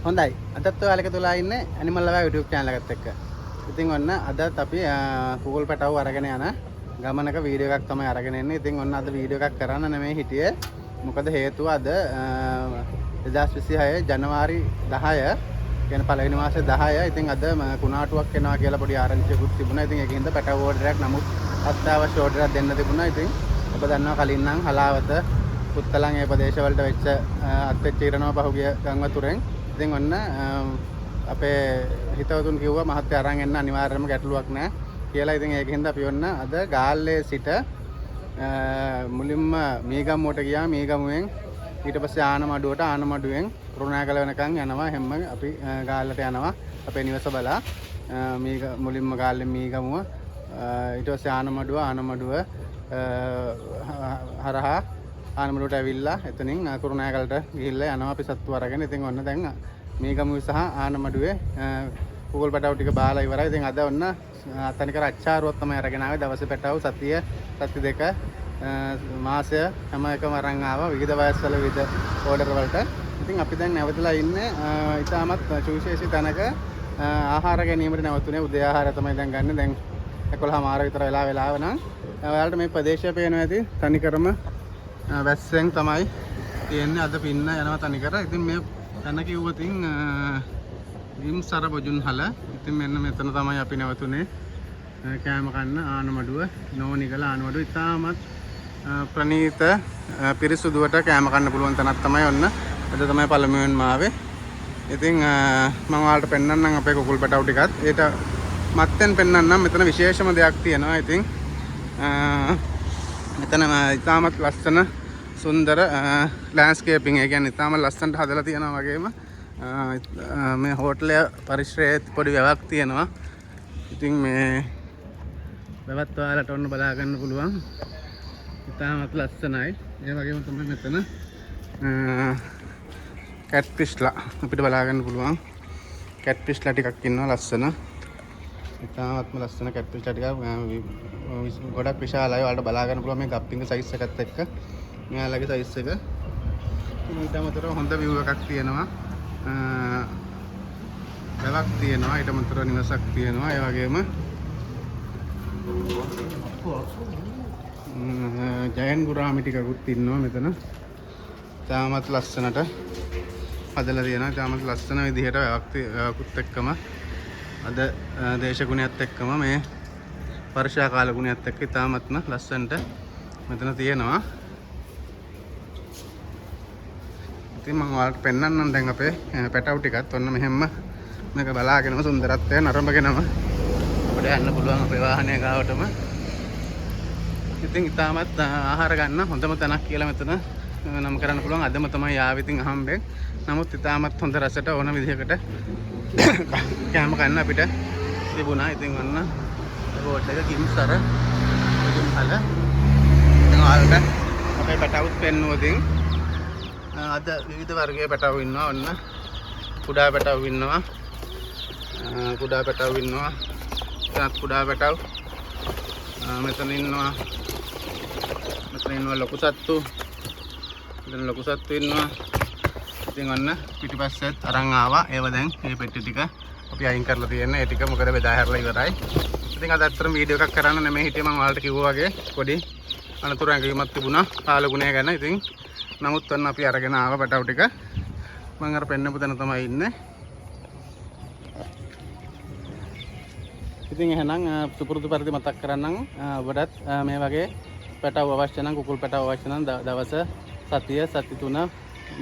හොඳයි. අදත් ඔයාලා එක තුලා ඉන්නේ ඇනිමල් ලවර් YouTube channel එකත් එක්ක. ඉතින් ඔන්න අදත් අපි කුකුල් පැටව අරගෙන යන ගමනක වීඩියෝ එකක් තමයි අරගෙන එන්නේ. ඉතින් ඔන්න අද වීඩියෝ එකක් කරන්න නෙමෙයි හිටියේ. මොකද හේතුව අද 2026 ජනවාරි 10 කියන පළවෙනි මාසේ 10. ඉතින් අද කුණාටුවක් එනවා කියලා පොඩි ආරංචියකුත් තිබුණා. ඉතින් ඒකින්ද පැටව ඕඩරයක් නමුත් අත්‍යවශ්‍ය ඕඩරයක් දෙන්න තිබුණා. ඉතින් ඔබ දන්නවා කලින් නම් හලාවත පුත්තලන් ඒ ප්‍රදේශවලට වෙච්ච අත්වෙච්ච ඉරනවා පහුගිය ගංවතුරෙන්. ඉතින් ඔන්න අපේ හිතවතුන් කිව්වා මහත්ය අරන් එන්න අනිවාර්යයෙන්ම ගැටලුවක් නැහැ කියලා. ඉතින් ඒකින්ද අපි ඔන්න අද ගාල්ලේ සිට මුලින්ම මීගම්මුවට ගියා. මීගමුවෙන් ඊට පස්සේ ආනමඩුවට, ආනමඩුවෙන් කුරුණෑගල වෙනකන් යනවා. හැම අපි ගාල්ලට යනවා අපේ නිවස බලා. මුලින්ම ගාල්ලේ මීගමුව, ඊට පස්සේ ආනමඩුව, ආනමඩුව හරහා ආනමඩුවට ඇවිල්ලා එතනින් කුරුණෑගලට ගිහිල්ලා යනවා අපි සත්තු අරගෙන. ඉතින් ඔන්න දැන් මීගමුවේ සහ ආනමඩුවේ කුකුල් පැටව ටික බාලා ඉවරයි. ඉතින් අද ඔන්න අතනිකර අච්චාරුවක් තමයි අරගෙන ආවේ. දවසේ පැටව සතිය, සති දෙක, මාසය හැම එකම අරන් ආවා විවිධ වයස්වල විවිධ ඕඩර් වලට. ඉතින් අපි දැන් නැවතලා ඉන්නේ ඉතාමත් සුවිශේෂී තැනක ආහාර ගැනීමට නැවතුනේ. උදේ ආහාරය තමයි දැන් ගන්න. දැන් 11:00 විතර වෙලාව නම් ඔයාලට මේ ප්‍රදේශය පේනවා ඇති. තනිකරම වැස්සෙන් තමයි තියෙන්නේ. අද පින්න යනවා තනිකර. ඉතින් මේ තැන කිව්වතින් විම්සර බොජුන්හල. ඉතින් මෙන්න මෙතන තමයි අපි නැවතුනේ කෑම කන්න. ආනමඩුව, නෝනිගල ආනමඩුව ඉතාමත් ප්‍රණීත පිරිසුදුවට කෑම කන්න පුළුවන් තැනක් තමයි ඔන්න අද තමයි පළමුවෙන්ම ආවේ. ඉතින් මම ඔයාලට පෙන්නන්නම් අපේ කුකුල් පැටව ටිකත්. ඒට මත්තෙන් පෙන්නන්නම් මෙතන විශේෂම දෙයක් තියෙනවා. ඉතින් මෙතන ඉතාමත් ලස්සන සුන්දර ලෑන්ඩ්ස්කේපින්. ඒ කියන්නේ ඉතාමත් ලස්සනට හදලා තියෙනවා. වගේම මේ හෝටලය පරිසරයේ පොඩි වැවක් තියෙනවා. ඉතින් මේ වැවත් ඔයාලට ඔන්න බලා ගන්න පුළුවන්. ඉතාමත් ලස්සනයි. ඒ වගේම තමයි මෙතන කැට් ෆිෂ්ලා අපිට බලා ගන්න පුළුවන්. කැට් ෆිෂ්ලා ටිකක් ඉන්නවා ලස්සන. ඉතාමත්ම ලස්සන කැට් ෆිෂ්ලා ටිකක් ගොඩක් විශාලයි. ඔයාලට බලා ගන්න පුළුවන් මේ ගප්පිංග සයිස් එකත් එක්ක මෙයාලගේ සයිස් එක. ඊට අමතරව හොඳ view එකක් තියෙනවා. වැවක් තියෙනවා. ඊට අමතරව නිවසක් තියෙනවා. ඒ වගේම ජයන් ගුරාමි ටිකකුත් ඉන්නවා මෙතන. ඉතාමත් ලස්සනට හදලා තියෙනවා. ඉතාමත් ලස්සන විදිහට වැවකුත් එක්කම අද දේශගුණයත් එක්කම මේ වර්ෂා කාල ගුණයත් එක්ක ඉතාමත්ම ලස්සනට මෙතන තියෙනවා. ඉතින් මම ඔයාලට පෙන්නන්නම් දැන් අපේ පැටව ටිකත්. ඔන්න මෙහෙම මේක බලාගෙනම සුන්දරත්වය නරඹගෙනම අපිට යන්න පුළුවන් අපේ වාහනය ගාවටම. ඉතින් ඉතාමත් ආහාර ගන්න හොඳම තැනක් කියලා මෙතන නම් කරන්න පුළුවන්. අදම තමයි ආවේ ඉතින් අහම්බෙන්. නමුත් ඉතාමත් හොඳ රසට ඕන විදිහකට කෑම කන්න අපිට තිබුණා. ඉතින් ඔන්න බෝට් එක කිම්සර බොජුන්හල. ඉතින් ඔයාලට අපේ පැටවුත් පෙන්නුවා. ඉතින් අද විවිධ වර්ගයේ පැටවු ඉන්නවා. ඔන්න කුඩා පැටවු ඉන්නවා. කුඩා පැටවු ඉන්නවා. එතනත් කුඩා පැටවු. මෙතන ඉන්නවා ලොකු සත්තු. මෙතන ලොකු සත්තු ඉන්නවා. ඉතින් ඔන්න පිටිපස්සෙත් අරන් ආවා. ඒව දැන් මේ පෙට්ටි ටික අපි අයින් කරලා තියෙනවා. ඒ ටික මොකද බෙදා හැරලා ඉවරයි. ඉතින් අද අත්‍තරම වීඩියෝ එකක් කරන්න නෙමෙයි හිටියේ. මම ඔයාලට කිව්වා වගේ පොඩි අනතුරු ඇඟීමක් තිබුණා කාල ගුණය ගැන. ඉතින් නමුත් ඔන්න අපි අරගෙන ආවා පැටව ටික. මම අර පෙන්නපු තැන තමයි ඉන්නේ. ඉතින් එහෙනම් සුපුරුදු පරිදි මතක් කරන්නම් ඔබටත් මේ වගේ පැටව අවශ්‍ය නම්, කුකුල් පැටව අවශ්‍ය නම් දවස, සතිය, සති 3,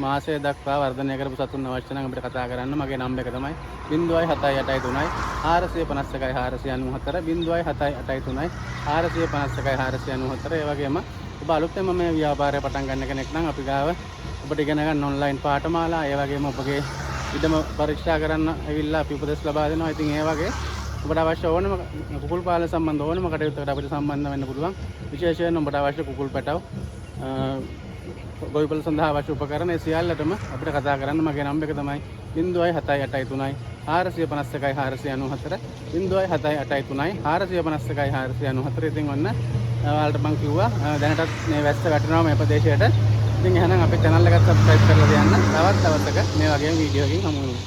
මාසය දක්වා වර්ධනය කරපු සතුන් අවශ්‍ය නම් අපිට කතා කරන්න. මගේ නම්බර් එක තමයි 07883 451 494 07883 451 494. ඒ වගේම ඔබ අලුතෙන්ම මේ ව්‍යාපාරය පටන් ගන්න කෙනෙක් නම් අපි ගාව ඔබට ඉගෙන ගන්න ඔන්ලයින් පාඨමාලා, ඒ වගේම ඔබගේ ඉඩම පරීක්ෂා කරන්න ඇවිල්ලා අපි උපදෙස් ලබා දෙනවා. ඉතින් ඒ වගේ ඔබට අවශ්‍ය ඕනම කුකුල් පාලන සම්බන්ධ ඕනම කටයුත්තකට අපිට සම්බන්ධ වෙන්න පුළුවන්. විශේෂයෙන් ඔබට අවශ්‍ය කුකුල් පැටව, ගොවිපළ සඳහා අවශ්‍ය උපකරණ සියල්ලටම අපිට කතා කරන්න. මගේ නම්බර එක තමයි 07883 451 494 07883 451 494. ඉතින් ඔන්න ඔයාලට මම කිව්වා දැනටත් මේ වැස්ස වැටෙනවා මේ ප්‍රදේශයට. ඉතින් එහෙනම් අපේ channel එකත් subscribe කරලා තියන්න. තවත් දවසක මේ වගේම වීඩියෝ එකකින් හමු වෙමු.